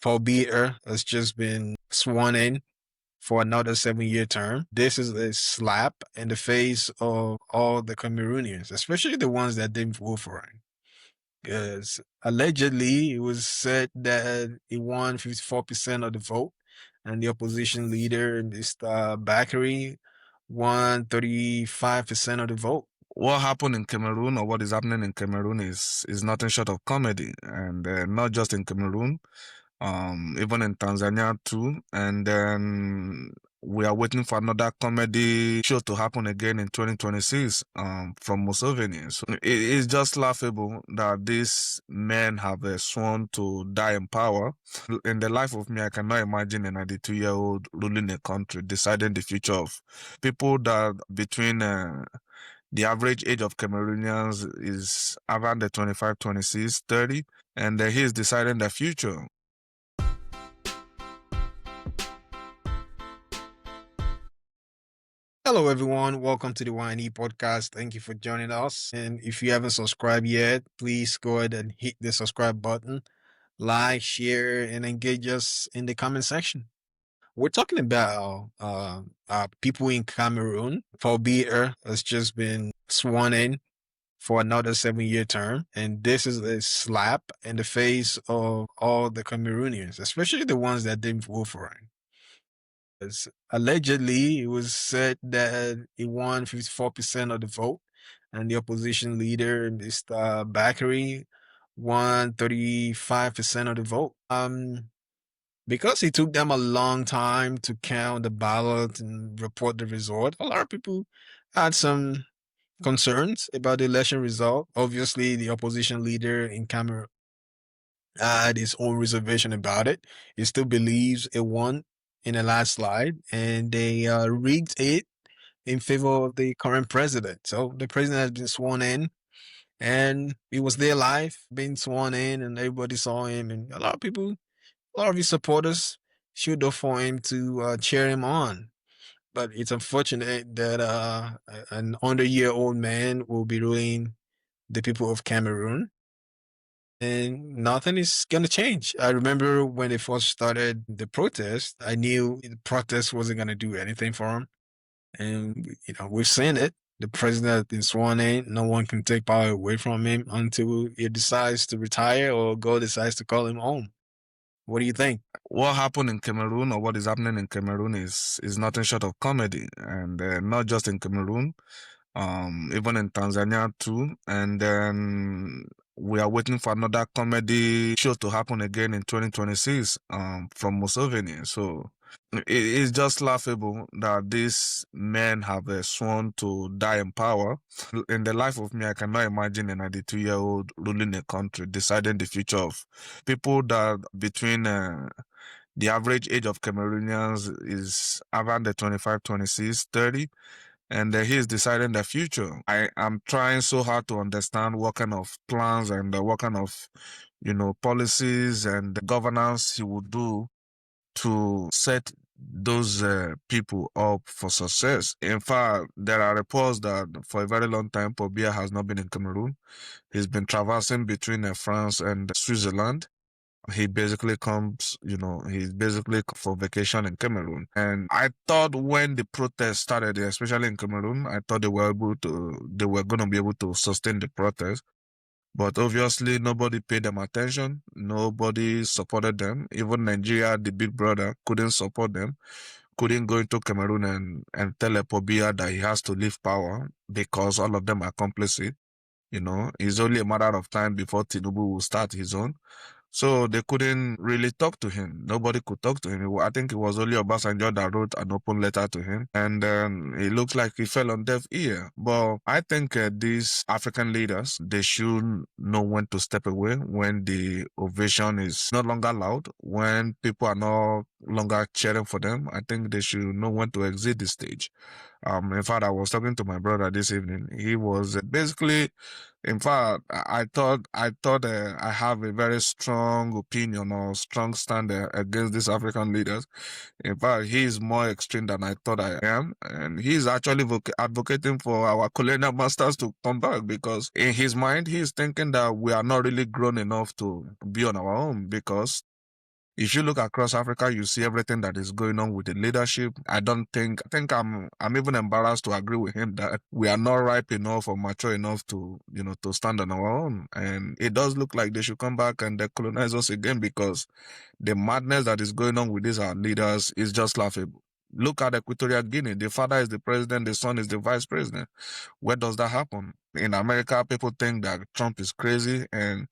Paul Biya has just been sworn in for another 7-year term. This is a slap in the face of all the Cameroonians, especially the ones that didn't vote for him. Because allegedly it was said that he won 54% of the vote, and the opposition leader, Mr. Bakary, won 35% of the vote. What happened in Cameroon or what is happening in Cameroon is nothing short of comedy, and not just in Cameroon, even in Tanzania too. And then we are waiting for another comedy show to happen again in 2026 from Museveni. So it's just laughable that these men have sworn to die in power. In the life of me, I cannot imagine a 92-year-old ruling a country, deciding the future of people that between the average age of Cameroonians is around the 25, 26, 30, and he is deciding the future. Hello, everyone. Welcome to the YNE podcast. Thank you for joining us. And if you haven't subscribed yet, please go ahead and hit the subscribe button, like, share, and engage us in the comment section. We're talking about people in Cameroon. Paul Biya has just been sworn in for another 7-year term, and this is a slap in the face of all the Cameroonians, especially the ones that didn't vote for him. Because allegedly it was said that he won 54% of the vote, and the opposition leader, Mr. Bakary, won 35% of the vote. Because it took them a long time to count the ballot and report the result, a lot of people had some concerns about the election result. Obviously, the opposition leader in Cameroon had his own reservation about it. He still believes it won in a landslide, and they rigged it in favor of the current president. So the president has been sworn in, and he was there live, being sworn in, and everybody saw him, and a lot of his supporters showed up for him to cheer him on. But it's unfortunate that an under-year-old man will be ruling the people of Cameroon, and nothing is going to change. I remember when they first started the protest, I knew the protest wasn't going to do anything for him. And, we've seen it. The president has been sworn in. No one can take power away from him until he decides to retire or God decides to call him home. What do you think? What happened in Cameroon or what is happening in Cameroon is nothing short of comedy, and not just in Cameroon, even in Tanzania too. And then we are waiting for another comedy show to happen again in 2026 from Museveni. So it's just laughable that these men have sworn to die in power. In the life of me, I cannot imagine a 92-year-old ruling a country, deciding the future of people that between the average age of Cameroonians is around the 25, 26, 30, and he is deciding the future. I am trying so hard to understand what kind of plans and what kind of, policies and governance he would do to set those people up for success. In fact, there are reports that for a very long time, Paul Biya has not been in Cameroon. He's been traversing between France and Switzerland. He basically comes, he's basically for vacation in Cameroon. And I thought when the protest started, especially in Cameroon, I thought they were going to be able to sustain the protest. But obviously, nobody paid them attention. Nobody supported them. Even Nigeria, the big brother, couldn't support them. Couldn't go into Cameroon and tell Biya that he has to leave power because all of them are complicit. It's only a matter of time before Tinubu will start his own. So they couldn't really talk to him. Nobody could talk to him. I think it was only Obasanjo that wrote an open letter to him. And it looks like he fell on deaf ear. But I think these African leaders, they should know when to step away when the ovation is no longer loud, when people are no longer cheering for them. I think they should know when to exit the stage. In fact, I was talking to my brother this evening. He was basically, in fact, I thought I have a very strong opinion or strong stand against these African leaders. In fact, he is more extreme than I thought I am, and he's actually advocating for our colonial masters to come back because in his mind, he's thinking that we are not really grown enough to be on our own because If you look across Africa, you see everything that is going on with the leadership. I think I'm even embarrassed to agree with him that we are not ripe enough or mature enough to, to stand on our own. And it does look like they should come back and decolonize us again, because the madness that is going on with these our leaders is just laughable. Look at Equatorial Guinea. The father is the president, the son is the vice president. Where does that happen? In America, people think that Trump is crazy, and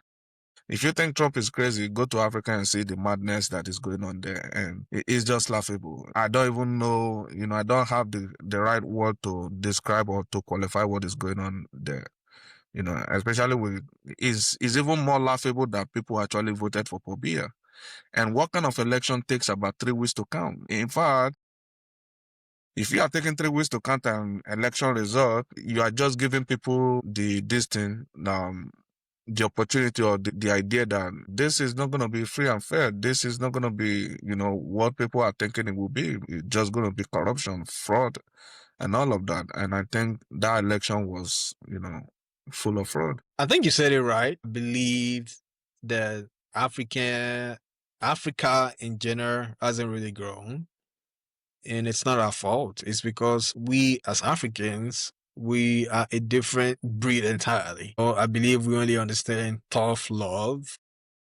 if you think Trump is crazy, go to Africa and see the madness that is going on there. And it's just laughable. I don't even know, I don't have the right word to describe or to qualify what is going on there. Especially with, is even more laughable that people actually voted for Biya. And what kind of election takes about 3 weeks to count? In fact, if you are taking 3 weeks to count an election result, you are just giving people the opportunity or the idea that this is not going to be free and fair. This is not going to be, what people are thinking it will be. It's just going to be corruption, fraud, and all of that. And I think that election was, full of fraud. I think you said it right. I believe that Africa in general hasn't really grown. And it's not our fault. It's because we as Africans, we are a different breed entirely. I believe we only understand tough love.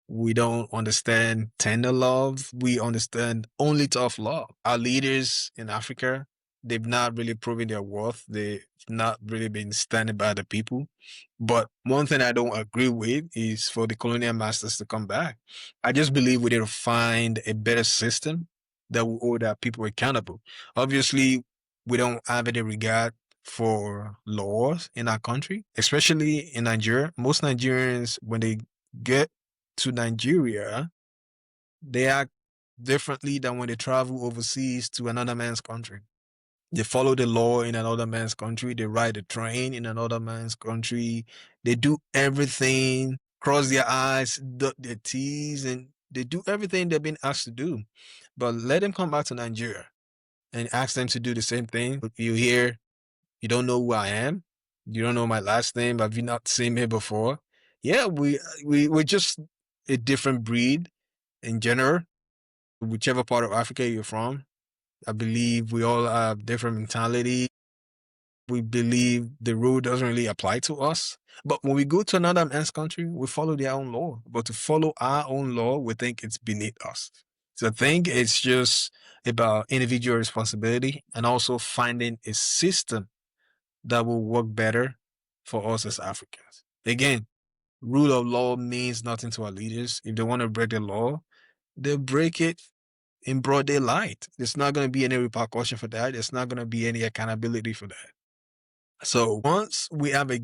We don't understand tender love. We understand only tough love. Our leaders in Africa, they've not really proven their worth. They've not really been standing by the people. But one thing I don't agree with is for the colonial masters to come back. I just believe we need to find a better system that will hold our people accountable. Obviously, we don't have any regard for laws in our country, especially in Nigeria. Most Nigerians, when they get to Nigeria, they act differently than when they travel overseas to another man's country. They follow the law in another man's country. They ride the train in another man's country. They do everything, cross their eyes, dot their T's, and they do everything they've been asked to do. But let them come back to Nigeria and ask them to do the same thing. You hear, you don't know who I am. You don't know my last name. Have you not seen me before? Yeah, we're just a different breed in general. Whichever part of Africa you're from, I believe we all have different mentality. We believe the rule doesn't really apply to us. But when we go to another man's country, we follow their own law. But to follow our own law, we think it's beneath us. So I think it's just about individual responsibility and also finding a system that will work better for us as Africans. Again, rule of law means nothing to our leaders. If they want to break the law, they'll break it in broad daylight. There's not going to be any repercussion for that. There's not going to be any accountability for that. So once we have a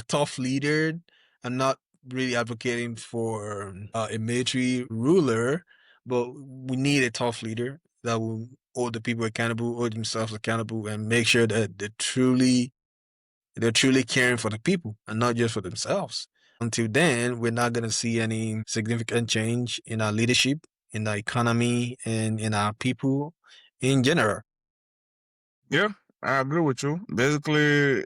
tough leader, I'm not really advocating for a military ruler, but we need a tough leader that will hold the people accountable, hold themselves accountable, and make sure that they're truly caring for the people and not just for themselves. Until then, we're not going to see any significant change in our leadership, in our economy, and in our people in general. Yeah, I agree with you. Basically,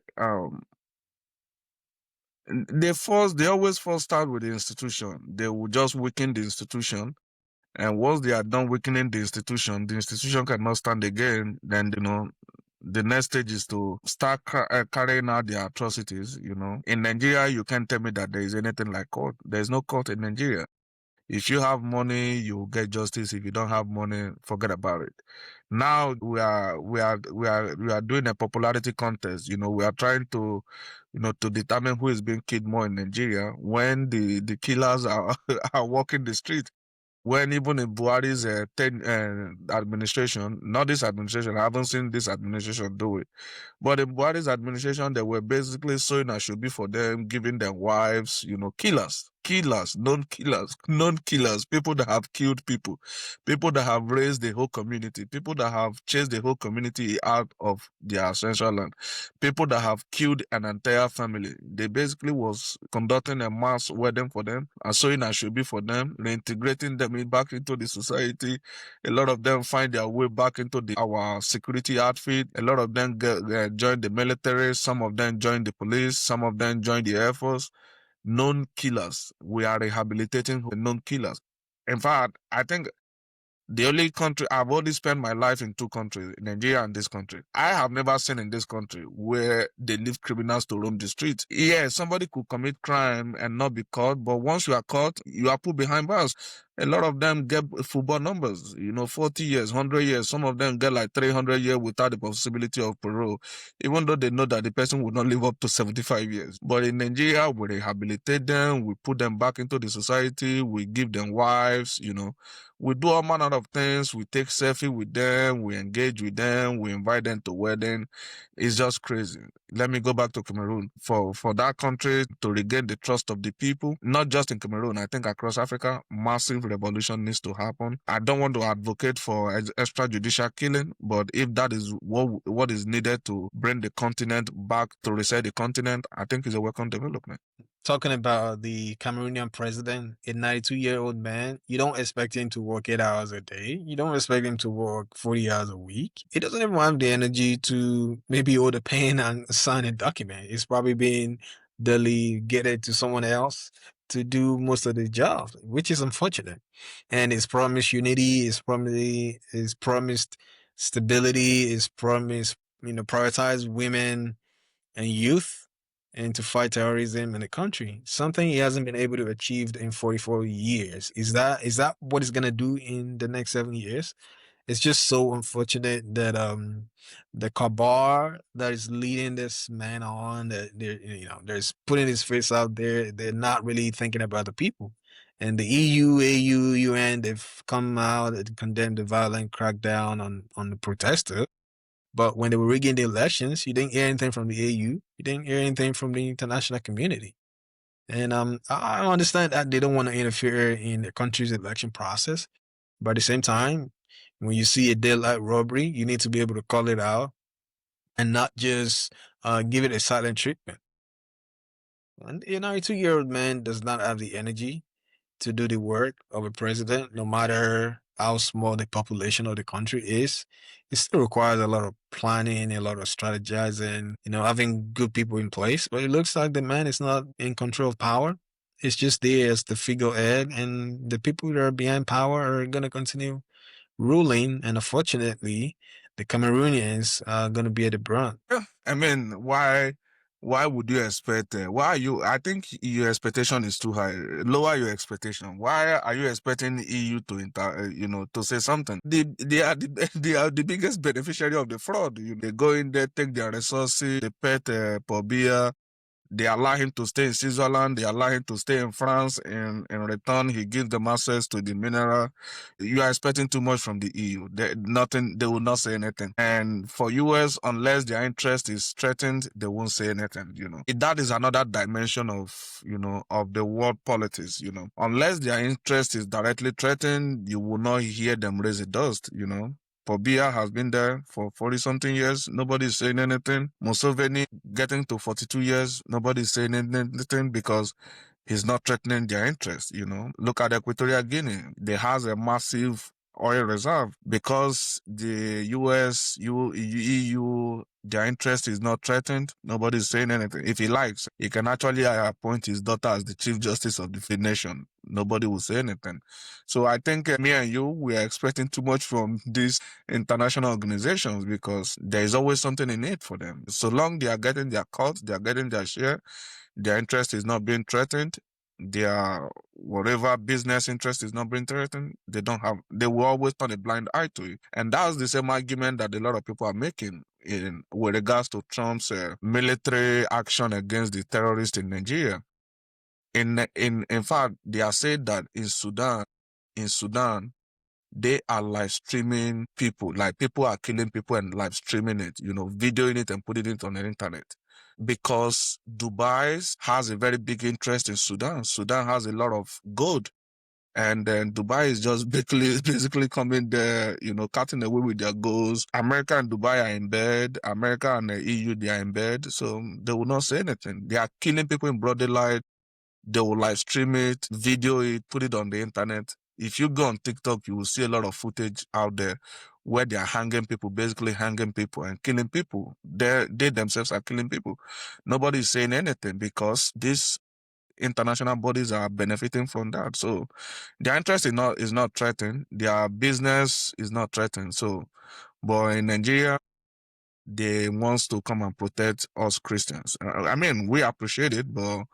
they always first start with the institution. They will just weaken the institution. And once they are done weakening the institution cannot stand again. Then, the next stage is to start carrying out their atrocities. In Nigeria, you can't tell me that there is anything like court. There is no court in Nigeria. If you have money, you get justice. If you don't have money, forget about it. Now we are doing a popularity contest. We are trying to, to determine who is being killed more in Nigeria when the killers are are walking the street. When even in Buhari's administration, not this administration, I haven't seen this administration do it. But in Buhari's administration, they were basically sowing a should be for them, giving them wives, killers, known killers, people that have killed people that have raised the whole community, people that have chased the whole community out of their ancestral land, people that have killed an entire family. They basically was conducting a mass wedding for them, and sowing a should be for them, reintegrating them back into the society. A lot of them find their way back into our security outfit. A lot of them join the military. Some of them join the police. Some of them join the Air Force. Known killers. We are rehabilitating known killers. In fact, I think the only country I've only spent my life in two countries, Nigeria and this country. I have never seen in this country where they leave criminals to roam the streets. Yeah, somebody could commit crime and not be caught, but once you are caught, you are put behind bars. A lot of them get football numbers, 40 years, 100 years. Some of them get like 300 years without the possibility of parole, even though they know that the person will not live up to 75 years. But in Nigeria, we rehabilitate them, we put them back into the society, we give them wives. We do all manner of things. We take selfie with them. We engage with them. We invite them to wedding. It's just crazy. Let me go back to Cameroon. For that country to regain the trust of the people, not just in Cameroon, I think across Africa, massive revolution needs to happen. I don't want to advocate for extrajudicial killing, but if that is what is needed to bring the continent back, to reset the continent, I think it's a welcome development. Talking about the Cameroonian president, a 92-year-old man, you don't expect him to work 8 hours a day. You don't expect him to work 40 hours a week. He doesn't even have the energy to maybe hold a pen and sign a document. He's probably being delegated to someone else to do most of the job, which is unfortunate. And it's promised unity, it's promised stability, it's promised, prioritize women and youth and to fight terrorism in the country. Something he hasn't been able to achieve in 44 years. Is that what he's gonna do in the next 7 years? It's just so unfortunate that the Kabar that is leading this man on, that they're putting his face out there. They're not really thinking about the people. And the EU, AU, UN, they've come out and condemned the violent crackdown on the protesters. But when they were rigging the elections, you didn't hear anything from the AU. You didn't hear anything from the international community. And I understand that they don't want to interfere in the country's election process. But at the same time, when you see a daylight robbery, you need to be able to call it out and not just give it a silent treatment. And a 2-year-old man does not have the energy to do the work of a president, no matter how small the population of the country is. It still requires a lot of planning, a lot of strategizing, having good people in place. But it looks like the man is not in control of power. It's just there as the figurehead, and the people that are behind power are going to continue ruling. And unfortunately, the Cameroonians are going to be at the brunt. Yeah, I mean, why would you expect? Why are you? I think your expectation is too high. Lower your expectation. Why are you expecting EU to to say something? They are they are the biggest beneficiary of the fraud. They go in there, take their resources, they pet Biya. They allow him to stay in Switzerland. They allow him to stay in France. And in return, he gives them access to the mineral. You are expecting too much from the EU. They will not say anything. And for US, unless their interest is threatened, they won't say anything. That is another dimension of the world politics. Unless their interest is directly threatened, you will not hear them raise a dust. Biya has been there for 40 something years. Nobody's saying anything. Museveni getting to 42 years. Nobody's saying anything because he's not threatening their interest. Look at Equatorial Guinea. They has a massive oil reserve because the US, EU, their interest is not threatened. Nobody's saying anything. If he likes, he can actually appoint his daughter as the Chief Justice of the nation. Nobody will say anything. So I think me and you, we are expecting too much from these international organizations because there is always something in it for them. So long they are getting their cut, they are getting their share, their interest is not being threatened, their whatever business interest is not being threatened, they will always turn a blind eye to it. And that's the same argument that a lot of people are making with regards to Trump's military action against the terrorists in Nigeria. In fact, they are saying that in Sudan, they are live streaming people. Like people are killing people and live streaming it, videoing it and putting it on the internet. Because Dubai has a very big interest in Sudan. Sudan has a lot of gold. And then Dubai is just basically coming there, cutting away with their goals. America and Dubai are in bed. America and the EU, they are in bed. So they will not say anything. They are killing people in broad daylight. They will live stream it, video it, put it on the internet. If you go on TikTok, you will see a lot of footage out there where they are basically hanging people and killing people. They themselves are killing people. Nobody is saying anything because this international bodies are benefiting from that. So their interest is not threatened. Their business is not threatened. So, but in Nigeria, they wants to come and protect us Christians. I mean, we appreciate it, but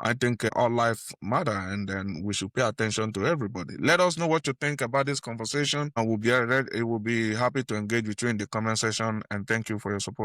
I think all life matter, and then we should pay attention to everybody. Let us know what you think about this conversation, and we'll be happy to engage with you in the comment section. And thank you for your support.